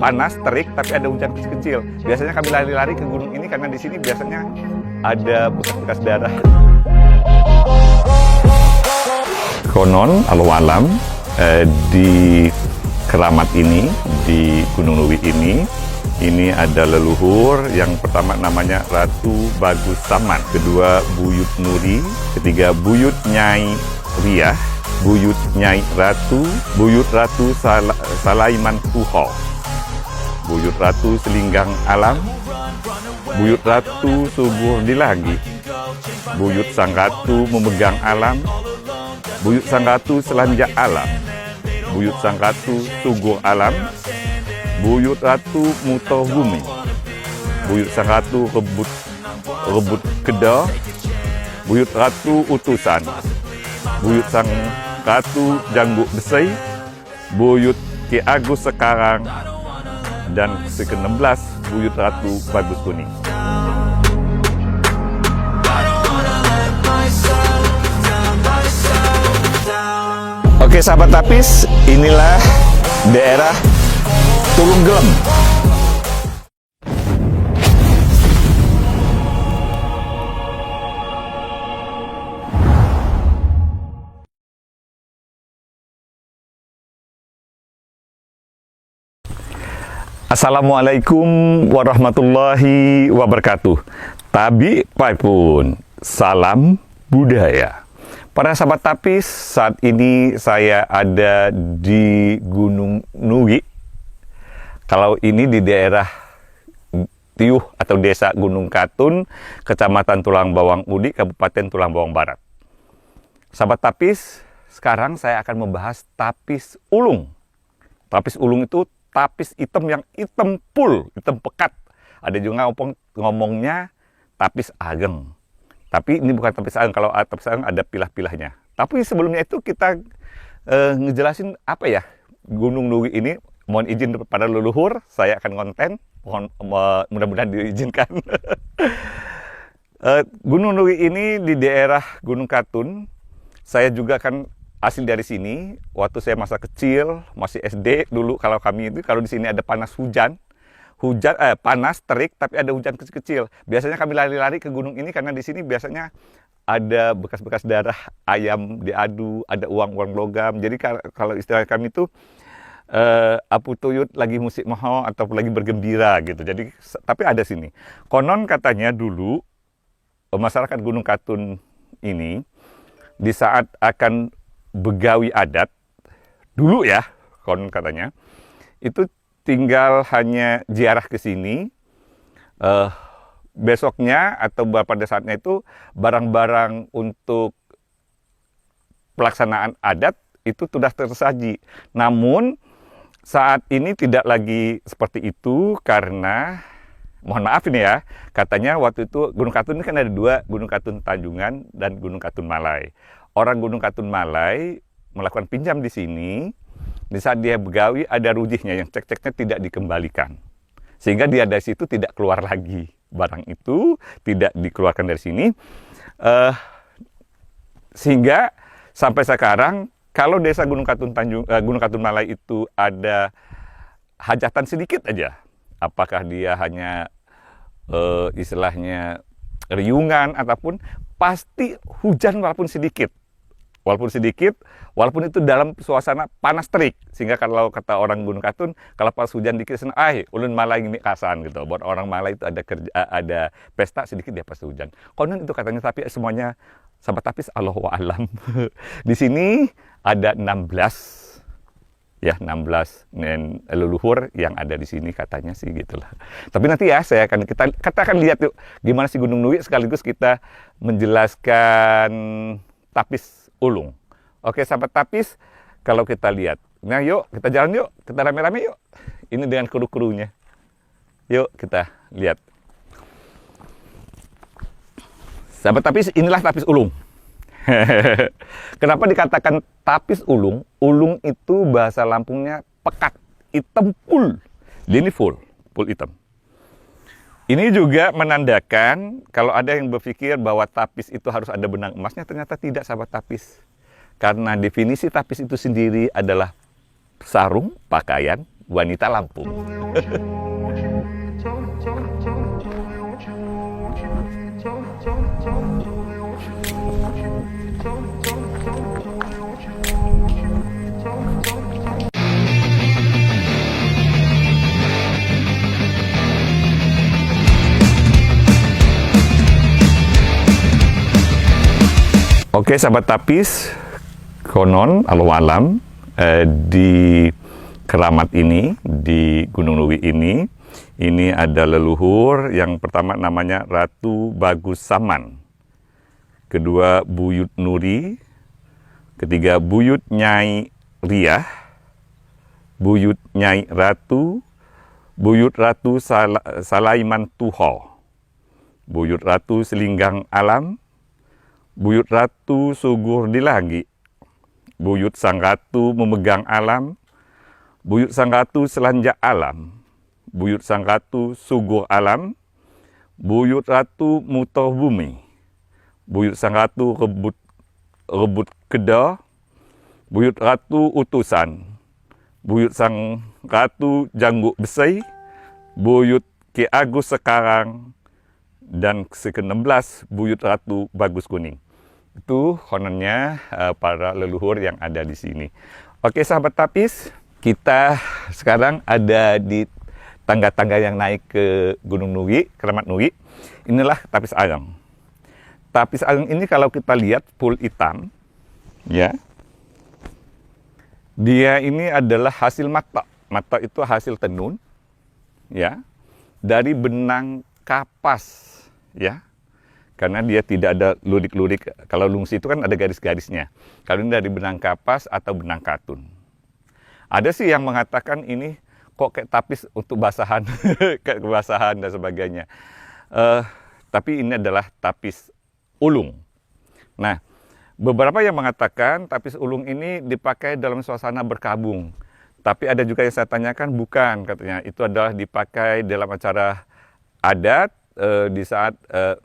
panas, terik, tapi ada hujan kecil-kecil. Biasanya kami lari-lari ke gunung ini karena di sini biasanya ada bekas-bekas darah. Konon, Allahu alam, di keramat ini, di Gunung Nuwi ini ada leluhur. Yang pertama namanya Ratu Bagus Saman, kedua Buyut Nuri, ketiga Buyut Nyai Riyah, Buyut Nyai Ratu, Buyut Ratu Salaiman Puho, Buyut Ratu Selinggang Alam, Buyut Ratu Subur Dilagi, Buyut Sang Ratu Memegang Alam, Buyut Sang Ratu Selanjak Alam, Buyut Sang Ratu Sugur Alam, Buyut Ratu Mutoh Bumi, Buyut Sang Ratu Rebut Kedah, Buyut Ratu Utusan, Buyut Sang Ratu Jangguk Besai, Buyut Ki Agus Sekarang, dan ke-16 Buyut Ratu Bagus Kuning. Oke sahabat Tapis, inilah daerah Tulung Gelem. Assalamualaikum warahmatullahi wabarakatuh. Tabi Paipun, salam budaya. Para sahabat Tapis, saat ini saya ada di Gunung Nuwi. Kalau ini di daerah Tiuh atau Desa Gunung Katun, Kecamatan Tulang Bawang Udi, Kabupaten Tulang Bawang Barat. Sahabat Tapis, sekarang saya akan membahas tapis ulung. Tapis ulung itu tapis hitam yang hitam full, hitam pekat. Ada juga ngomongnya tapis ageng. Tapi ini bukan tapis ageng, kalau tapis ageng ada pilah-pilahnya. Tapi sebelumnya itu kita ngejelasin apa ya Gunung Nuwi ini. Mohon izin pada leluhur, saya akan konten. Mudah-mudahan diizinkan. Gunung Nuwi ini di daerah Gunung Katun. Saya juga kan asli dari sini. Waktu saya masa kecil, masih SD dulu, kalau kami itu, kalau di sini ada panas panas, terik, tapi ada hujan kecil-kecil. Biasanya kami lari-lari ke gunung ini karena di sini biasanya ada bekas-bekas darah ayam diadu, ada uang-uang logam. Jadi kalau istilah kami itu apu tuyut lagi musik moho atau lagi bergembira gitu. Jadi tapi ada sini. Konon katanya dulu masyarakat Gunung Katun ini di saat akan begawi adat dulu ya, konon katanya itu tinggal hanya ziarah ke sini. Besoknya atau pada saatnya itu barang-barang untuk pelaksanaan adat itu sudah tersaji. Namun saat ini tidak lagi seperti itu karena, mohon maaf ini ya, katanya waktu itu Gunung Katun ini kan ada dua, Gunung Katun Tanjungan dan Gunung Katun Malai. Orang Gunung Katun Malai melakukan pinjam di sini. Di saat dia begawi ada rujihnya yang cek-ceknya tidak dikembalikan. Sehingga dia dari situ tidak keluar lagi. Barang itu tidak dikeluarkan dari sini. Sehingga sampai sekarang kalau desa Gunung Katun Malai itu ada hajatan sedikit aja. Apakah dia hanya istilahnya riungan ataupun pasti hujan walaupun sedikit. Walaupun itu dalam suasana panas terik. Sehingga kalau kata orang Gunung Katun, kalau pas hujan dikit, ulun Malai ini kasan gitu. Buat orang Malai itu ada pesta sedikit dia pasti hujan. Konon itu katanya, tapi semuanya sahabat Tapis Allahu alam. Di sini ada 16 leluhur yang ada di sini katanya sih gitulah. Tapi nanti ya kita akan lihat yuk gimana sih Gunung Nuwi, sekaligus kita menjelaskan tapis ulung. Oke sahabat Tapis, kalau kita lihat, nah yuk kita jalan yuk, kita rame-rame yuk. Ini dengan kru-krunya. Yuk kita lihat. Sahabat Tapis, inilah tapis ulung. Kenapa dikatakan tapis ulung? Ulung itu bahasa Lampungnya pekat, hitam full. Dia ini full hitam. Ini juga menandakan kalau ada yang berpikir bahwa tapis itu harus ada benang emasnya, ternyata tidak sahabat Tapis. Karena definisi tapis itu sendiri adalah sarung, pakaian, wanita Lampung. Oke, sahabat tapis, konon alau alam di keramat ini, di Gunung Nuwik ini ada leluhur. Yang pertama namanya Ratu Bagus Saman, kedua Buyut Nuri, ketiga Buyut Nyai Riah, Buyut Nyai Ratu, Buyut Ratu Salaiman Tuho, Buyut Ratu Selinggang Alam, Buyut Ratu Sugur Dilagi, Buyut Sang Ratu Memegang Alam, Buyut Sang Ratu Selanjak Alam, Buyut Sang Ratu Sugur Alam, Buyut Ratu Mutor Bumi, Buyut Sang Ratu Rebut Kedah, Buyut Ratu Utusan, Buyut Sang Ratu Jangguk Besai, Buyut Ki Agus Sekarang, dan ke-16 Buyut Ratu Bagus Kuning. Itu kononnya para leluhur yang ada di sini. Oke, sahabat tapis, kita sekarang ada di tangga-tangga yang naik ke Gunung Nuwik, Keramat Nuwik. Inilah Tapis Ageng. Tapis Ageng ini kalau kita lihat full hitam, ya. Dia ini adalah hasil mata. Mata itu hasil tenun, ya, dari benang kapas. Ya, karena dia tidak ada lurik-lurik. Kalau lungsi itu kan ada garis-garisnya. Kalau ini dari benang kapas atau benang katun. Ada sih yang mengatakan ini kok kayak tapis untuk basahan, kayak basahan dan sebagainya. Tapi ini adalah tapis ulung. Nah, beberapa yang mengatakan tapis ulung ini dipakai dalam suasana berkabung. Tapi ada juga yang saya tanyakan bukan, katanya itu adalah dipakai dalam acara adat, di saat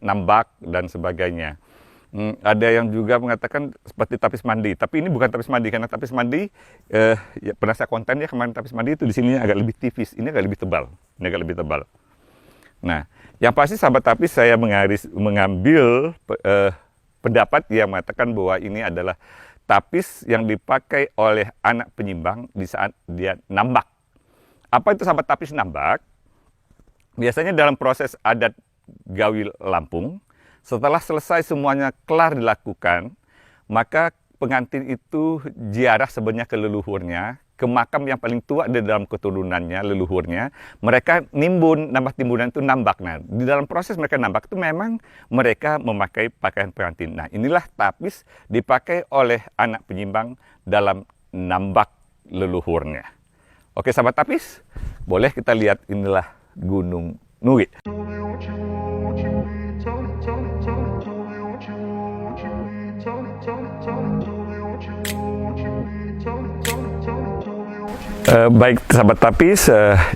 nambak dan sebagainya. Ada yang juga mengatakan seperti tapis mandi, tapi ini bukan tapis mandi karena tapis mandi ya, pernah saya konten ya kemarin, tapis mandi itu di sini agak lebih tipis, ini agak lebih tebal, ini agak lebih tebal. Nah, yang pasti sahabat tapis saya mengambil pendapat yang mengatakan bahwa ini adalah tapis yang dipakai oleh anak penyimbang di saat dia nambak. Apa itu sahabat tapis nambak? Biasanya dalam proses adat Gawi Lampung, setelah selesai semuanya kelar dilakukan, maka pengantin itu ziarah sebenarnya ke leluhurnya, ke makam yang paling tua di dalam keturunannya, leluhurnya. Mereka nimbun, nambah timbunan itu nambak. Nah, di dalam proses mereka nambak itu memang mereka memakai pakaian pengantin. Nah, inilah tapis dipakai oleh anak penyimbang dalam nambak leluhurnya. Oke, sahabat tapis, boleh kita lihat inilah Gunung Nuwik. Baik sahabat tapis,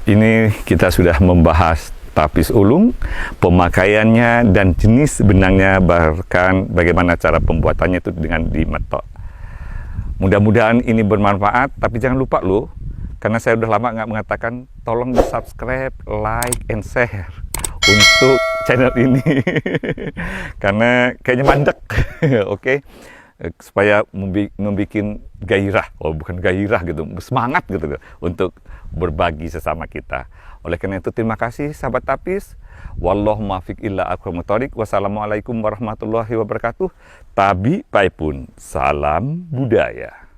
ini kita sudah membahas tapis ulung, pemakaiannya dan jenis benangnya, bahkan bagaimana cara pembuatannya itu dengan dimetok. Mudah-mudahan ini bermanfaat, tapi jangan lupa loh, karena saya udah lama nggak mengatakan, tolong di subscribe, like, and share untuk channel ini. Karena kayaknya mandek, oke? Supaya membuat gairah, bukan gairah gitu, semangat gitu untuk berbagi sesama kita. Oleh karena itu terima kasih sahabat tapis. Wallahu muwaffiq illa aqwamut thoriq. Wassalamualaikum warahmatullahi wabarakatuh. Tabi paipun, salam budaya.